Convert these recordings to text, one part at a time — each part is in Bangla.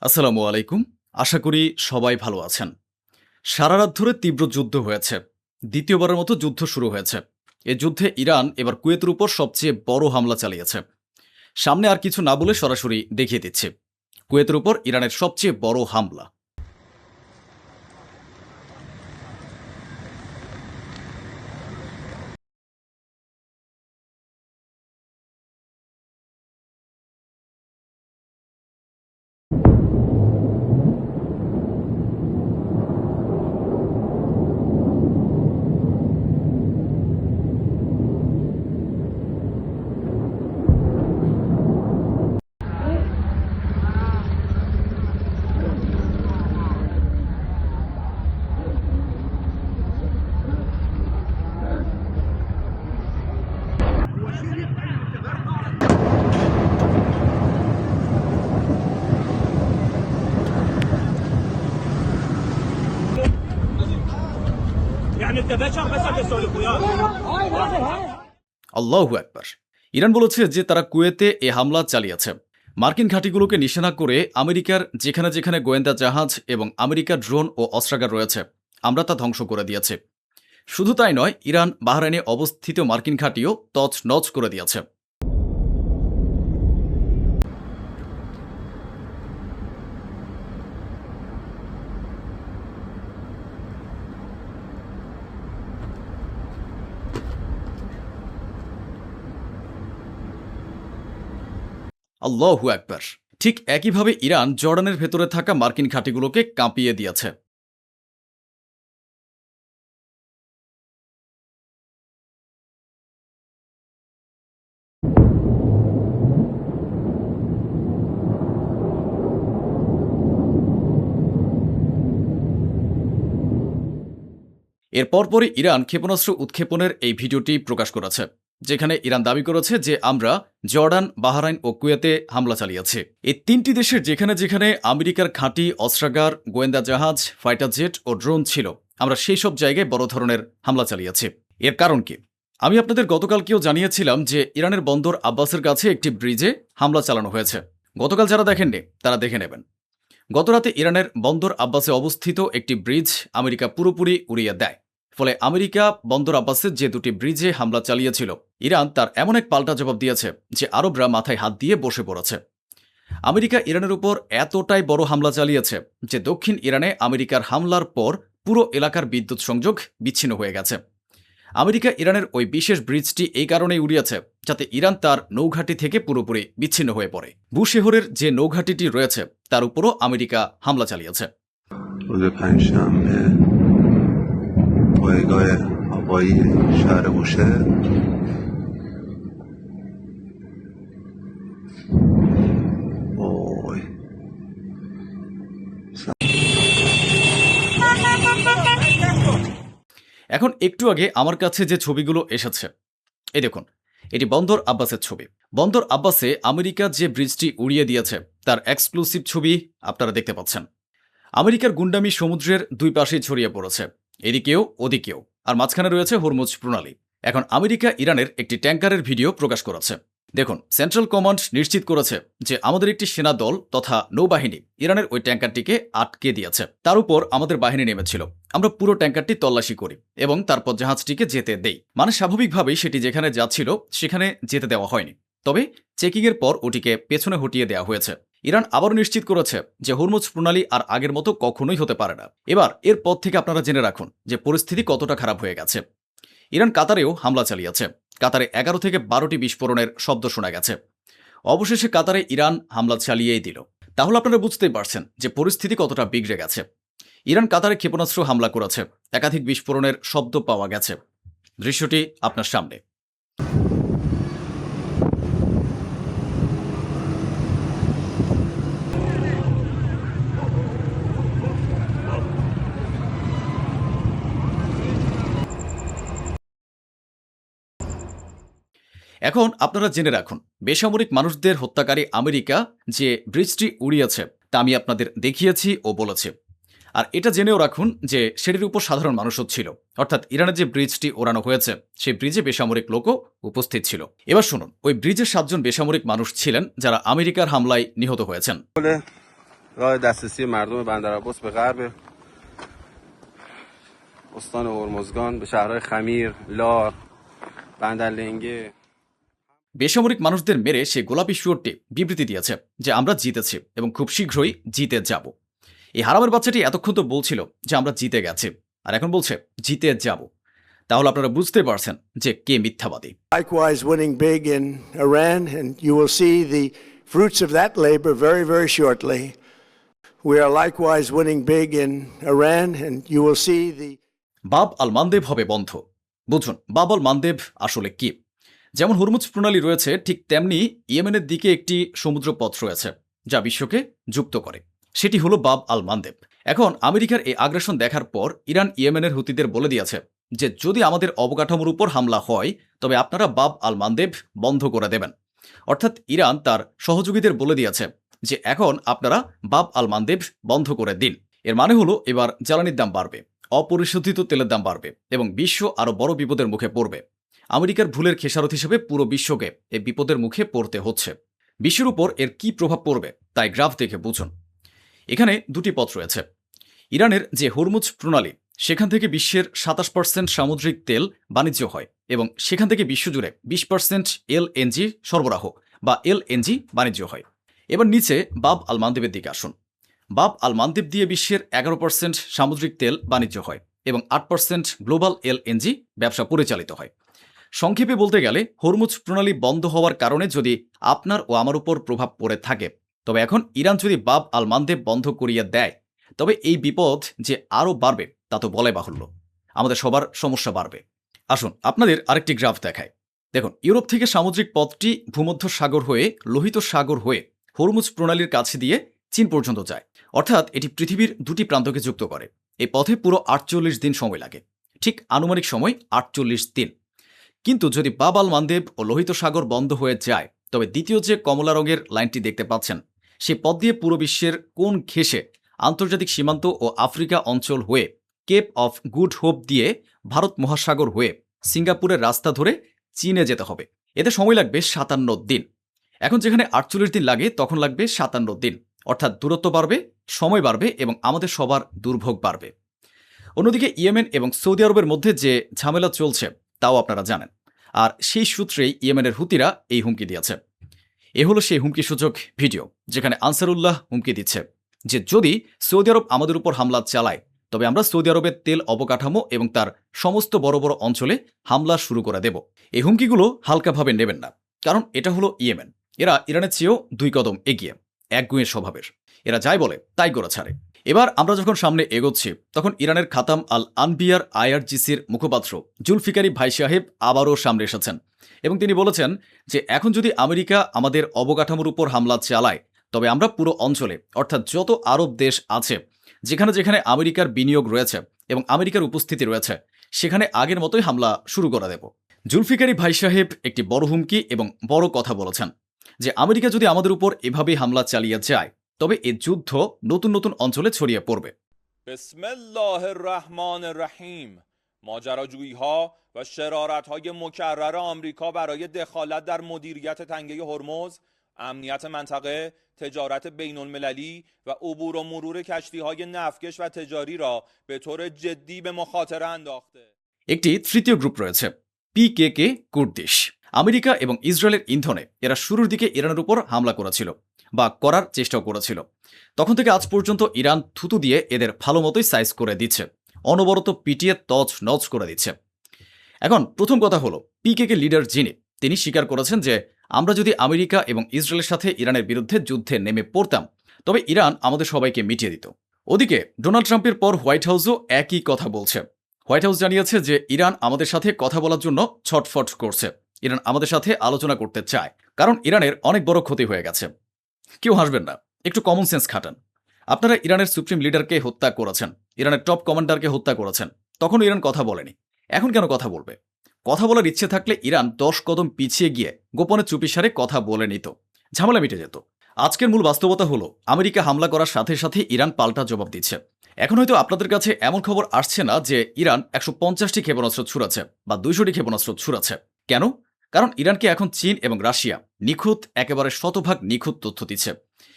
আসসালামু আলাইকুম। আশা করি সবাই ভালো আছেন। সারা রাত ধরে তীব্র যুদ্ধ হয়েছে। দ্বিতীয়বারের মতো যুদ্ধ শুরু হয়েছে। এ যুদ্ধে ইরান এবার কুয়েতের উপর সবচেয়ে বড় হামলা চালিয়েছে। সামনে আর কিছু না বলে সরাসরি দেখিয়ে দিচ্ছি। কুয়েতের উপর ইরানের সবচেয়ে বড় হামলা। يعني انت بشر بس عم تسولف وياي. আল্লাহু আকবার। ইরান বলেছে যে তারা কুয়েতে এ হামলা চালিয়েছে। মার্কিন ঘাঁটিগুলোকে নিশানা করে আমেরিকার যেখানে যেখানে গোয়েন্দা জাহাজ এবং আমেরিকার ড্রোন ও অস্ত্রাগার রয়েছে, আমরা তা ধ্বংস করে দিয়েছি। শুধু তাই নয়, ইরান বাহরাইনে অবস্থিত মার্কিন ঘাঁটিও তছনছ করে দিয়েছে। আল্লাহু আকবার। ঠিক একইভাবে ইরান জর্ডানের ভেতরে থাকা মার্কিন ঘাঁটিগুলোকে কাঁপিয়ে দিয়েছে। এর পরপরই ইরান ক্ষেপণাস্ত্র উৎক্ষেপণের এই ভিডিওটি প্রকাশ করেছে, যেখানে ইরান দাবি করেছে যে আমরা জর্ডান, বাহরাইন ও কুয়েতে হামলা চালিয়েছি। এই তিনটি দেশের যেখানে যেখানে আমেরিকার ঘাঁটি, অস্ত্রাগার, গোয়েন্দা জাহাজ, ফাইটার জেট ও ড্রোন ছিল, আমরা সেই সব জায়গায় বড় ধরনের হামলা চালিয়েছি। এর কারণ কি? আমি আপনাদের গতকালকেও জানিয়েছিলাম যে ইরানের বন্দর আব্বাসের কাছে একটি ব্রিজে হামলা চালানো হয়েছে। গতকাল যারা দেখেননি তারা দেখে নেবেন। গতরাতে ইরানের বন্দর আব্বাসে অবস্থিত একটি ব্রিজ আমেরিকা পুরোপুরি উড়িয়ে দেয়। ফলে আমেরিকা বন্দর আব্বাসের যে দুটি ব্রিজে হামলা চালিয়েছিল, ইরান তার এমন এক পাল্টা জবাব দিয়েছে যে আরবরা মাথায় হাত দিয়ে বসে পড়েছে। আমেরিকা ইরানের উপর এতটাই বড় হামলা চালিয়েছে যে দক্ষিণ ইরানে আমেরিকার হামলার পর পুরো এলাকার বিদ্যুৎ সংযোগ বিচ্ছিন্ন হয়ে গেছে। আমেরিকা ইরানের ওই বিশেষ ব্রিজটি এই কারণেই উড়িয়েছে যাতে ইরান তার নৌঘাঁটি থেকে পুরোপুরি বিচ্ছিন্ন হয়ে পড়ে। বুশেহরের যে নৌঘাঁটিটি রয়েছে তার উপরও আমেরিকা হামলা চালিয়েছে। روز پنجشنبه پایگاه هوایی شهر بوشهر وای এখন একটু আগে আমার কাছে যে ছবিগুলো এসেছে, এই দেখুন, এটি বন্দর আব্বাসের ছবি। বন্দর আব্বাসে আমেরিকা যে ব্রিজটি উড়িয়ে দিয়েছে তার এক্সক্লুসিভ ছবি আপনারা দেখতে পাচ্ছেন। আমেরিকার গুন্ডামি সমুদ্রের দুই পাশেই ছড়িয়ে পড়েছে, এদিকেও ওদিকেও, আর মাঝখানে রয়েছে হরমুজ প্রণালী। এখন আমেরিকা ইরানের একটি ট্যাঙ্কারের ভিডিও প্রকাশ করেছে। দেখুন, সেন্ট্রাল কমান্ড নিশ্চিত করেছে যে আমাদের একটি সেনা দল তথা নৌবাহিনী ইরানের ওই ট্যাঙ্কারটিকে আটকে দিয়েছে। তার উপর আমাদের বাহিনী নেমেছিল। আমরা পুরো ট্যাঙ্কারটি তল্লাশি করি এবং তারপর জাহাজটিকে যেতে দেই। মানে স্বাভাবিকভাবেই সেটি যেখানে যাচ্ছিল সেখানে যেতে দেওয়া হয়নি, তবে চেকিংয়ের পর ওটিকে পেছনে হটিয়ে দেওয়া হয়েছে। ইরান আবারও নিশ্চিত করেছে যে হরমুজ প্রণালী আর আগের মতো কখনোই হতে পারে না। এবার এর পর থেকে আপনারা জেনে রাখুন যে পরিস্থিতি কতটা খারাপ হয়ে গেছে। ইরান কাতারেও হামলা চালিয়েছে। কাতারে 11 থেকে 12টি বিস্ফোরণের শব্দ শোনা গেছে। অবশেষে কাতারে ইরান হামলা চালিয়েই দিল। তাহলে আপনারা বুঝতেই পারছেন যে পরিস্থিতি কতটা বিগড়ে গেছে। ইরান কাতারে ক্ষেপণাস্ত্র হামলা করেছে, একাধিক বিস্ফোরণের শব্দ পাওয়া গেছে। দৃশ্যটি আপনার সামনে। এখন আপনারা জেনে রাখুন, বেসামরিক মানুষদের হত্যাকারী আমেরিকা যে ব্রিজটি উড়িয়েছে তা আমি আপনাদের দেখিয়েছি ও বলেছি। আর এটা জেনেও রাখুন যে সেটির উপর সাধারণ মানুষও ছিল, অর্থাৎ ইরানের যে ব্রিজটি ওড়ানো হয়েছে সেই ব্রিজে বেসামরিক লোকও উপস্থিত ছিল। এবার শুনুন, ওই ব্রিজে 7 জন বেসামরিক মানুষ ছিলেন যারা আমেরিকার হামলায় নিহত হয়েছেন। راه دسترسی مردم بندرعباس به غرب استان هرمزگان به شهرهای خمیر، لار، بندرلنگه বেসামরিক মানুষদের মেরে সে গোলাপি শুয়োরটি বিবৃতি দিয়েছে যে আমরা জিতেছি এবং খুব শীঘ্রই জিতে যাব। এই হারামের বাচ্চাটি এতক্ষণ তো বলছিল যে আমরা জিতে গেছি, আর এখন বলছে জিতে যাব। তাহলে আপনারা বুঝতে পারছেন যে কে মিথ্যাবাদী। Likewise, winning big in Iran, and you will see the fruits of that labor very, very shortly. We are likewise winning big in Iran, and you will see the বাব আল মান্দেব হবে বন্ধ। বুঝুন বাব আল মান্দেব আসলে কি। যেমন হরমুজ প্রণালী রয়েছে, ঠিক তেমনি ইয়েমেনের দিকে একটি সমুদ্রপথ রয়েছে যা বিশ্বকে যুক্ত করে, সেটি হলো বাব আল মান্দেব। এখন আমেরিকার এই আগ্রাসন দেখার পর ইরান ইয়েমেনের হুতিদের বলে দিয়েছে যে যদি আমাদের অবকাঠামোর উপর হামলা হয় তবে আপনারা বাব আল মান্দেব বন্ধ করে দেবেন। অর্থাৎ ইরান তার সহযোগীদের বলে দিয়েছে যে এখন আপনারা বাব আল মান্দেব বন্ধ করে দিন। এর মানে হলো এবার জ্বালানির দাম বাড়বে, অপরিশোধিত তেলের দাম বাড়বে এবং বিশ্ব আরও বড় বিপদের মুখে পড়বে। আমেরিকার ভুলের খেসারত হিসেবে পুরো বিশ্বকে এই বিপদের মুখে পড়তে হচ্ছে। বিশ্বের উপর এর কি প্রভাব পড়বে তাই গ্রাফ দেখে বুঝুন। এখানে দুটি পথ রয়েছে। ইরানের যে হরমুজ প্রণালী, সেখান থেকে বিশ্বের 27% সামুদ্রিক তেল বাণিজ্য হয় এবং সেখান থেকে বিশ্বজুড়ে 20% এলএনজি সরবরাহ বা এলএনজি বাণিজ্য হয়। এবার নিচে বাব আল মান্দেবের দিকে আসুন। বাব আল মান্দেব দিয়ে বিশ্বের 11% সামুদ্রিক তেল বাণিজ্য হয় এবং 8% গ্লোবাল এলএনজি ব্যবসা পরিচালিত হয়। সংক্ষেপে বলতে গেলে হরমুজ প্রণালী বন্ধ হওয়ার কারণে যদি আপনার ও আমার উপর প্রভাব পড়ে থাকে, তবে এখন ইরান যদি বাব আল মান্দেব বন্ধ করিয়ে দেয় তবে এই বিপদ যে আরও বাড়বে তা তো বলাই বাহুল্য। আমাদের সবার সমস্যা বাড়বে। আসুন আপনাদের আরেকটি গ্রাফ দেখায়। দেখুন ইউরোপ থেকে সামুদ্রিক পথটি ভূমধ্য সাগর হয়ে লোহিত সাগর হয়ে হরমুজ প্রণালীর কাছে দিয়ে চীন পর্যন্ত যায়, অর্থাৎ এটি পৃথিবীর দুটি প্রান্তকে যুক্ত করে। এই পথে পুরো 48 দিন সময় লাগে, ঠিক আনুমানিক সময় 48 দিন। কিন্তু যদি বাব আল মান্দেব ও লোহিত সাগর বন্ধ হয়ে যায় তবে দ্বিতীয় যে কমলা রঙের লাইনটি দেখতে পাচ্ছেন, সেই পথ দিয়ে পুরো বিশ্বের কোন ঘেঁষে আন্তর্জাতিক সীমান্ত ও আফ্রিকা অঞ্চল হয়ে কেপ অফ গুড হোপ দিয়ে ভারত মহাসাগর হয়ে সিঙ্গাপুরের রাস্তা ধরে চীনে যেতে হবে। এতে সময় লাগবে 57 দিন। এখন যেখানে 48 দিন লাগে তখন লাগবে 57 দিন, অর্থাৎ দূরত্ব বাড়বে, সময় বাড়বে এবং আমাদের সবার দুর্ভোগ বাড়বে। অন্যদিকে ইয়েমেন এবং সৌদি আরবের মধ্যে যে ঝামেলা চলছে তাও আপনারা জানেন, আর সেই সূত্রেই ইয়েমেনের হুতিরা এই হুমকি দিয়েছে। এ হলো সেই হুমকি সূচক ভিডিও যেখানে আনসারুল্লাহ হুমকি দিচ্ছে যে যদি সৌদি আরব আমাদের উপর হামলা চালায় তবে আমরা সৌদি আরবের তেল অবকাঠামো এবং তার সমস্ত বড় বড় অঞ্চলে হামলা শুরু করে দেব। এই হুমকিগুলো হালকাভাবে নেবেন না, কারণ এটা হলো ইয়েমেন। এরা ইরানের চেয়েও 2 কদম এগিয়ে, একগুঁয়ে স্বভাবের। এরা যাই বলে তাই গোড়া ছাড়ে। এবার আমরা যখন সামনে এগোচ্ছি তখন ইরানের খাতাম আল আনবিয়ার আইআরজিসির মুখপাত্র জুলফিকারি ভাই সাহেব আবারও সামনে এসেছেন এবং তিনি বলেছেন যে এখন যদি আমেরিকা আমাদের অবকাঠামোর উপর হামলা চালায় তবে আমরা পুরো অঞ্চলে, অর্থাৎ যত আরব দেশ আছে যেখানে যেখানে আমেরিকার বিনিয়োগ রয়েছে এবং আমেরিকার উপস্থিতি রয়েছে, সেখানে আগের মতোই হামলা শুরু করে দেব। জুলফিকারি ভাই সাহেব একটি বড় হুমকি এবং বড় কথা বলেছেন যে আমেরিকা যদি আমাদের উপর এভাবেই হামলা চালিয়ে যায় তবে এই যুদ্ধ নতুন নতুন অঞ্চলে ছড়িয়ে পড়বে। بسم الله الرحمن الرحیم ماجراجویی ها و شرارت های مکرر آمریکا برای دخالت در مدیریت تنگه هرمز، امنیت منطقه، تجارت بین المللی و عبور و مرور کشتی های نفتکش و تجاری را به طور جدی به مخاطره انداخته। একটি তৃতীয় গ্রুপ রয়েছে, পিকেকে কুর্দিশ। আমেরিকা এবং ইসরায়েলের ইন্ধনে এরা শুরুর দিকে ইরানের উপর হামলা করেছিল বা করার চেষ্টাও করেছিল। তখন থেকে আজ পর্যন্ত ইরান থুতু দিয়ে এদের ভালো মতোই সাইজ করে দিচ্ছে, অনবরত পিটিয়ে তছ নচ করে দিচ্ছে। এখন প্রথম কথা হলো পিকেকে লিডার তিনি স্বীকার করেছেন যে আমরা যদি আমেরিকা এবং ইসরায়েলের সাথে ইরানের বিরুদ্ধে যুদ্ধে নেমে পড়তাম তবে ইরান আমাদের সবাইকে মিটিয়ে দিত। ওদিকে ডোনাল্ড ট্রাম্পের পর হোয়াইট হাউসও একই কথা বলছে। হোয়াইট হাউস জানিয়েছে যে ইরান আমাদের সাথে কথা বলার জন্য ছটফট করছে, ইরান আমাদের সাথে আলোচনা করতে চায়, কারণ ইরানের অনেক বড় ক্ষতি হয়ে গেছে। কেউ হাসবেন না, একটু কমন সেন্স খাটান। আপনারা ইরানের সুপ্রিম লিডারকে হত্যা করেছেন, ইরানের টপ কমান্ডারকে হত্যা করেছেন, তখন ইরান কথা বলেনি, এখন কেন কথা বলবে? কথা বলার ইচ্ছে থাকলে ইরান 10 কদম পিছিয়ে গিয়ে গোপনে চুপিসারে কথা বলে নিত, ঝামেলা মিটে যেত। আজকের মূল বাস্তবতা হলো আমেরিকা হামলা করার সাথে সাথে ইরান পাল্টা জবাব দিচ্ছে। এখন হয়তো আপনাদের কাছে এমন খবর আসছে না যে ইরান 150টি ক্ষেপণাস্ত্র ছুড়েছে বা 200টি ক্ষেপণাস্ত্র ছুড়েছে। কেন? কারণ ইরানকে এখন চীন এবং রাশিয়া নিখুঁত, একেবারে শতভাগ নিখুঁত তথ্য দিচ্ছে।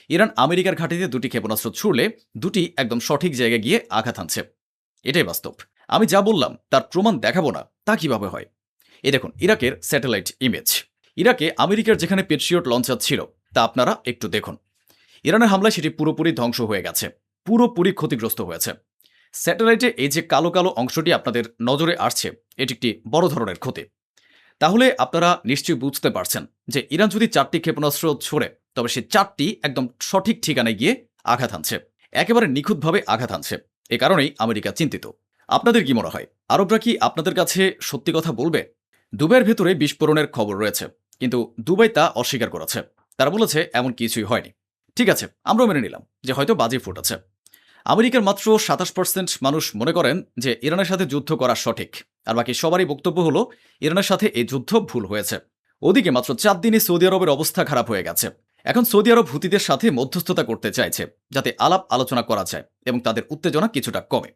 ইরান আমেরিকার ঘাঁটিতে দুটি ক্ষেপণাস্ত্র ছুড়লে দুটি একদম সঠিক জায়গায় গিয়ে আঘাত হানছে। এটাই বাস্তব। আমি যা বললাম তার প্রমাণ দেখাবো না তা কিভাবে হয়? এই দেখুন ইরাকের স্যাটেলাইট ইমেজ। ইরাকে আমেরিকার যেখানে পেট্রিয়ট লঞ্চার ছিল তা আপনারা একটু দেখুন। ইরানের হামলায় সেটি পুরোপুরি ধ্বংস হয়ে গেছে, পুরোপুরি ক্ষতিগ্রস্ত হয়েছে। স্যাটেলাইটে এই যে কালো কালো অংশটি আপনাদের নজরে আসছে, এটি একটি বড় ধরনের ক্ষতি। তাহলে আপনারা নিশ্চয়ই বুঝতে পারছেন যে ইরান যদি 4টি ক্ষেপণাস্ত্র ছোড়ে তবে সে 4টি একদম সঠিক ঠিকানায় গিয়ে আঘাত হানছে, একেবারে নিখুঁতভাবে আঘাত হানছে। এ কারণেই আমেরিকা চিন্তিত। আপনাদের কি মনে হয় আরবরা কি আপনাদের কাছে সত্যি কথা বলবে? দুবাইয়ের ভেতরে বিস্ফোরণের খবর রয়েছে, কিন্তু দুবাই তা অস্বীকার করেছে। তারা বলেছে এমন কিছুই হয়নি। ঠিক আছে, আমরাও মেনে নিলাম যে হয়তো বাজি ফুটেছে। আমেরিকার মাত্র 27% মানুষ মনে করেন যে ইরানের সাথে যুদ্ধ করা সঠিক, আর বাকি সবারই বক্তব্য হলো ইরানের সাথে এই যুদ্ধ ভুল হয়েছে। ওদিকে মাত্র 4 দিনে সৌদি আরবের অবস্থা খারাপ হয়ে গেছে। এখন সৌদি আরব হুতিদের সাথে মধ্যস্থতা করতে চাইছে যাতে আলাপ আলোচনা করা যায় এবং তাদের উত্তেজনা কিছুটা কমে।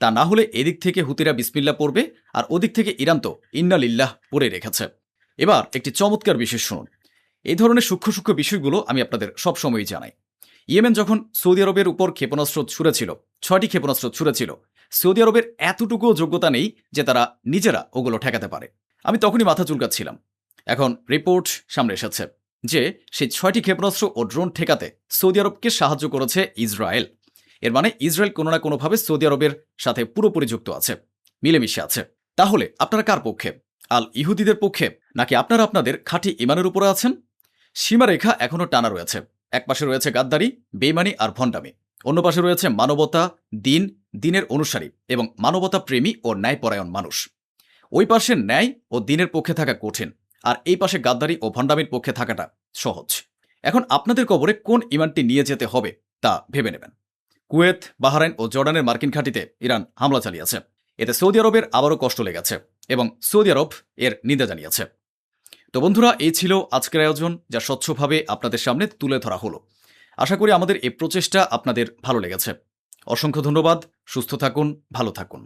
তা না হলে এদিক থেকে হুতিরা বিসমিল্লাহ পড়বে আর ওদিক থেকে ইরান তো ইন্না লিল্লাহ পড়ে রেখেছে। এবার একটি চমৎকার বিষয় শুনুন। এই ধরনের সূক্ষ্ম সূক্ষ্ম বিষয়গুলো আমি আপনাদের সবসময়ই জানাই। ইয়েমেন যখন সৌদি আরবের উপর ক্ষেপণাস্ত্র ছুড়েছিল, 6টি ক্ষেপণাস্ত্র ছুড়েছিল, সৌদি আরবের এতটুকুও যোগ্যতা নেই যে তারা নিজেরা ওগুলো ঠেকাতে পারে। আমি তখনই মাথা চুলকাচ্ছিলাম। এখন রিপোর্ট সামনে এসেছে যে সেই 6টি ক্ষেপণাস্ত্র ও ড্রোন ঠেকাতে সৌদি আরবকে সাহায্য করেছে ইসরায়েল। এর মানে ইসরায়েল কোনো না কোনোভাবে সৌদি আরবের সাথে পুরোপুরি যুক্ত আছে, মিলেমিশে আছে। তাহলে আপনারা কার পক্ষে? আল ইহুদিদের পক্ষে, নাকি আপনারা আপনাদের খাঁটি ইমানের উপরে আছেন? সীমারেখা এখনও টানা রয়েছে। এক পাশে রয়েছে গাদ্দারি, বেইমানি আর ভণ্ডামি, অন্য পাশে রয়েছে মানবতা, দিনের অনুসারী এবং মানবতা প্রেমী ও ন্যায়পরায়ণ মানুষ। ওই পাশে ন্যায় ও দিনের পক্ষে থাকা কঠিন, আর এই পাশে গাদ্দারি ও ভণ্ডামির পক্ষে থাকাটা সহজ। এখন আপনাদের কবরে কোন ইমানটি নিয়ে যেতে হবে তা ভেবে নেবেন। কুয়েত, বাহরাইন ও জর্ডানের মার্কিন ঘাঁটিতে ইরান হামলা চালিয়েছে। এতে সৌদি আরবের আবারও কষ্ট লেগেছে এবং সৌদি আরব এর নিন্দা জানিয়েছে। তো বন্ধুরা, এই ছিল আজকের আয়োজন, যা স্বচ্ছভাবে আপনাদের সামনে তুলে ধরা হলো। আশা করি আমাদের এই প্রচেষ্টা আপনাদের ভালো লেগেছে। অসংখ্য ধন্যবাদ। সুস্থ থাকুন, ভালো থাকুন।